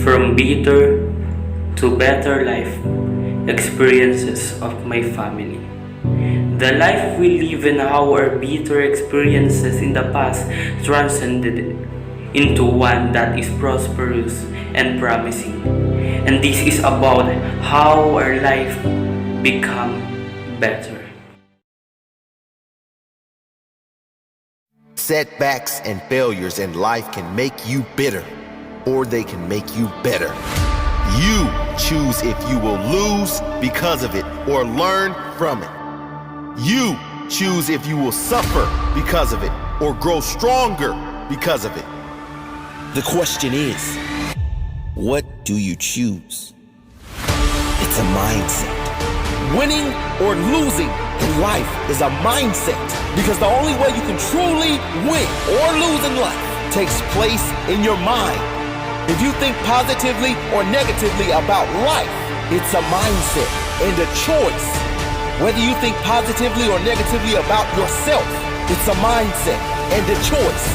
from bitter to better life experiences of my family. The life we live and how our bitter experiences in the past transcended into one that is prosperous and promising. And this is about how our life become better. Setbacks and failures in life can make you bitter, or they can make you better. You choose if you will lose because of it or learn from it. You choose if you will suffer because of it or grow stronger because of it. The question is, what do you choose? It's a mindset. Winning or losing in life is a mindset, because the only way you can truly win or lose in life takes place in your mind. If you think positively or negatively about life, it's a mindset and a choice. Whether you think positively or negatively about yourself, it's a mindset and a choice.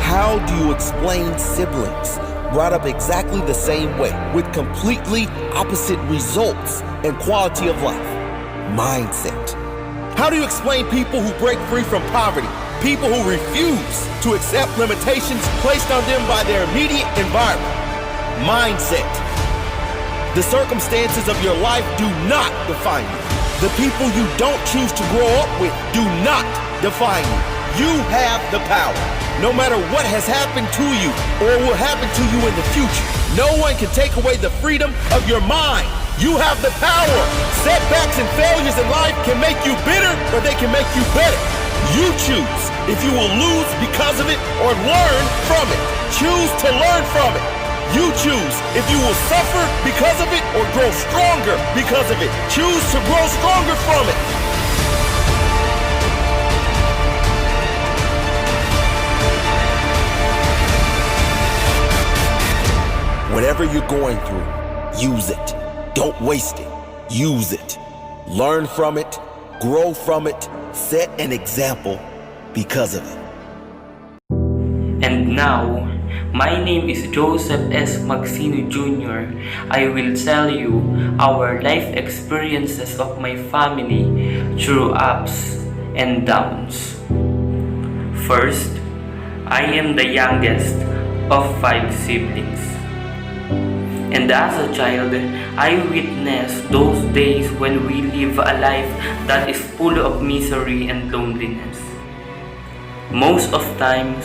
How do you explain siblings brought up exactly the same way with completely opposite results and quality of life? Mindset. How do you explain people who break free from poverty, people who refuse to accept limitations placed on them by their immediate environment? Mindset. The circumstances of your life do not define you. The people you don't choose to grow up with do not define you. You have the power. No matter what has happened to you or will happen to you in the future, no one can take away the freedom of your mind. You have the power. Setbacks and failures in life can make you bitter, or they can make you better. You choose if you will lose because of it or learn from it. Choose to learn from it. You choose if you will suffer because of it or grow stronger because of it. Choose to grow stronger from it. Whatever you're going through, use it. Don't waste it. Use it. Learn from it. Grow from it. Set an example because of it. And now, my name is Joseph S. Magsino Jr. I will tell you our life experiences of my family through ups and downs. First, I am the youngest of 5 siblings. And as a child, I witnessed those days when we live a life that is full of misery and loneliness. Most of times,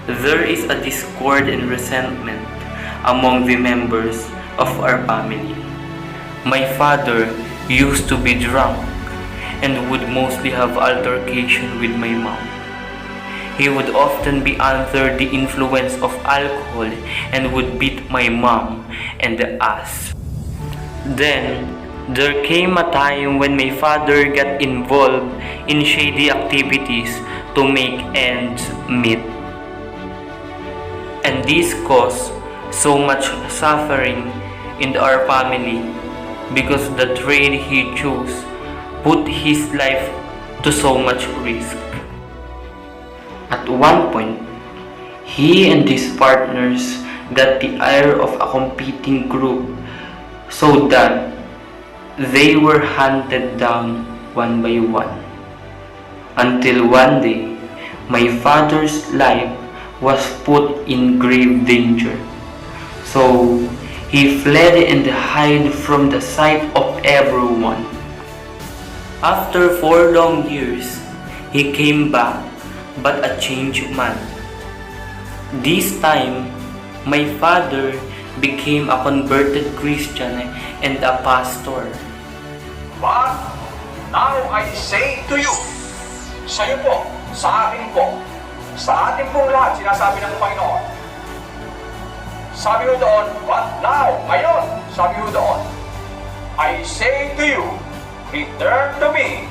there is a discord and resentment among the members of our family. My father used to be drunk and would mostly have altercation with my mom. He would often be under the influence of alcohol and would beat my mom and us. Then, there came a time when my father got involved in shady activities to make ends meet. And this caused so much suffering in our family because the trade he chose put his life to so much risk. At one point, he and his partners got the ire of a competing group so that they were hunted down one by one. Until one day, my father's life was put in grave danger. So, he fled and hid from the sight of everyone. After 4 long years, he came back, but a changed man. This time, my father became a converted Christian and a pastor. But now I say to you, sa iyo po, sa akin po, sa ating pong lahat, sinasabi ng Panginoon. Sabi ho doon, but now, ngayon, sabi ho doon, I say to you, return to me,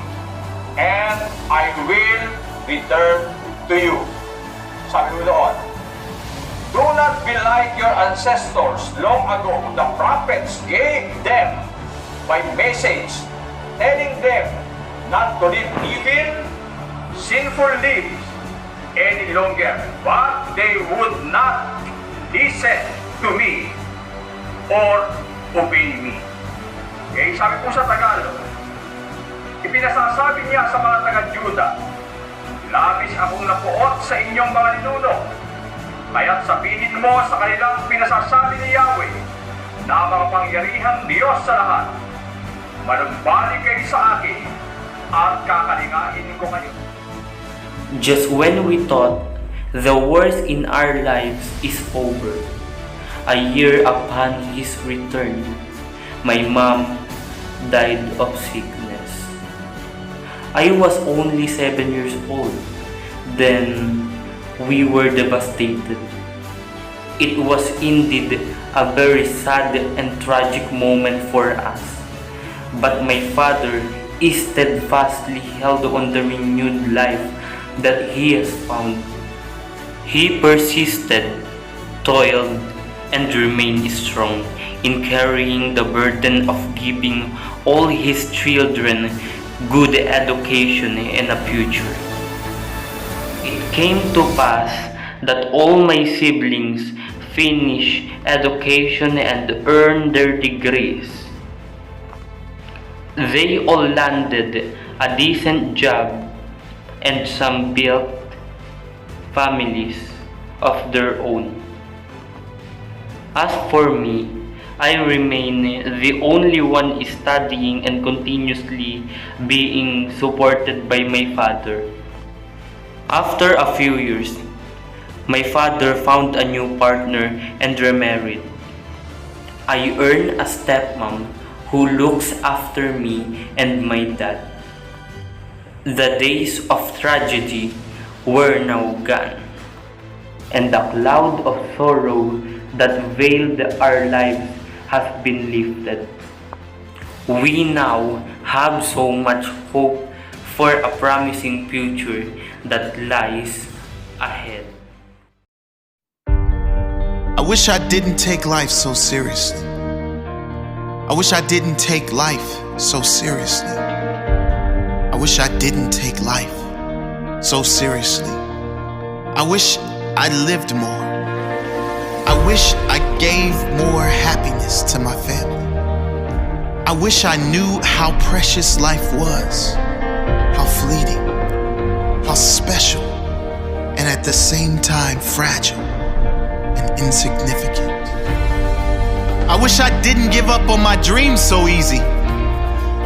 and I will return to you. Sabi mo doon, do not be like your ancestors long ago. The prophets gave them by message, telling them not to live evil, sinful lives any longer. But they would not listen to me or obey me. Eh, sabi po sa Tagalog, ipinasasabi niya sa mga taga-Juda, labis akong napuot sa inyong mga ninuno. Kaya't sabihin mo sa kanilang pinasasabi ni Yahweh na makapangyarihang Diyos sa lahat. Manumbalik kayo sa akin at kakalingain ko kayo. Just when we thought the worst in our lives is over, a year upon his return, my mom died of sickness. I was only 7 years old. Then we were devastated. It was indeed a very sad and tragic moment for us. But my father steadfastly held on the renewed life that he has found. He persisted, toiled, and remained strong in carrying the burden of giving all his children good education and a future. It came to pass that all my siblings finished education and earned their degrees. They all landed a decent job and some built families of their own. As for me, I remain the only one studying and continuously being supported by my father. After a few years, my father found a new partner and remarried. I earned a stepmom who looks after me and my dad. The days of tragedy were now gone, and the cloud of sorrow that veiled our lives has been lifted. We now have so much hope for a promising future that lies ahead. I wish I didn't take life so seriously. I wish I didn't take life so seriously. I wish I didn't take life so seriously. I wish I lived more. I wish I gave more happiness to my family. I wish I knew how precious life was, how fleeting, how special, and at the same time fragile and insignificant. I wish I didn't give up on my dreams so easy.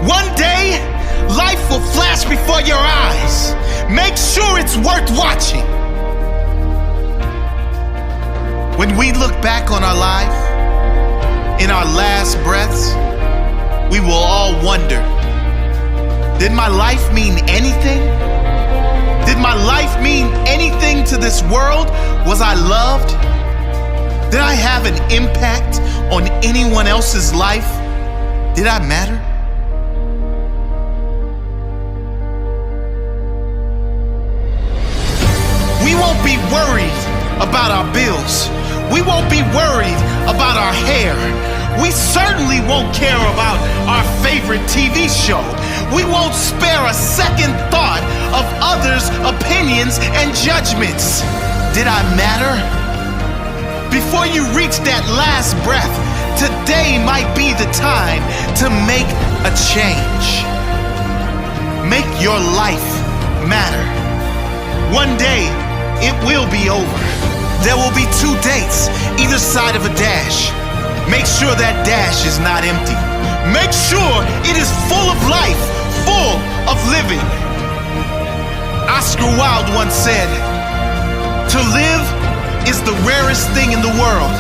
One day, life will flash before your eyes. Make sure it's worth watching. When we look back on our life, in our last breaths, we will all wonder, did my life mean anything? Did my life mean anything to this world? Was I loved? Did I have an impact on anyone else's life? Did I matter? We won't be worried about our bills. We won't be worried about our hair. We certainly won't care about our favorite TV show. We won't spare a second thought of others' opinions and judgments. Did I matter? Before you reach that last breath, today might be the time to make a change. Make your life matter. One day, it will be over. There will be 2 dates, either side of a dash. Make sure that dash is not empty. Make sure it is full of life, full of living. Oscar Wilde once said, "To live is the rarest thing in the world.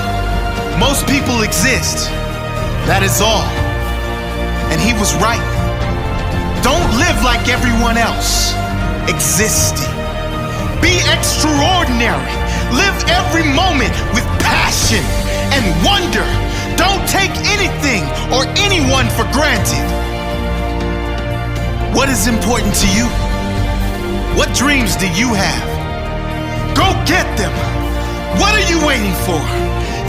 Most people exist. That is all." And he was right. Don't live like everyone else. Existing. Be extraordinary. Live every moment with passion and wonder. Don't take anything or anyone for granted. What is important to you? What dreams do you have? Go get them. What are you waiting for?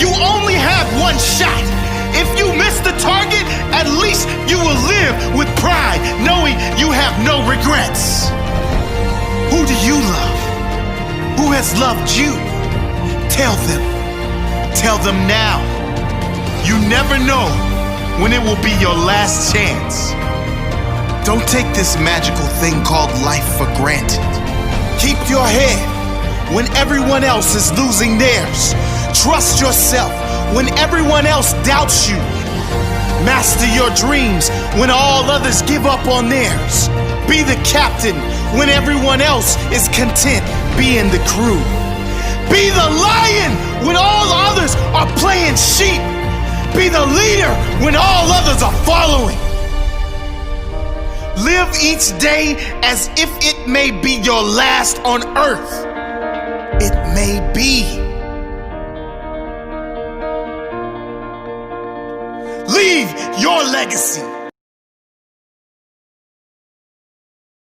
You only have one shot. If you miss the target, at least you will live with pride, knowing you have no regrets. Who do you love? Who has loved you? Tell them. Tell them now. You never know when it will be your last chance. Don't take this magical thing called life for granted. Keep your head when everyone else is losing theirs. Trust yourself when everyone else doubts you. Master your dreams when all others give up on theirs. Be the captain when everyone else is content being the crew. Be the lion when all others are playing sheep. Be the leader when all others are following. Live each day as if it may be your last on earth. It may be. Leave your legacy.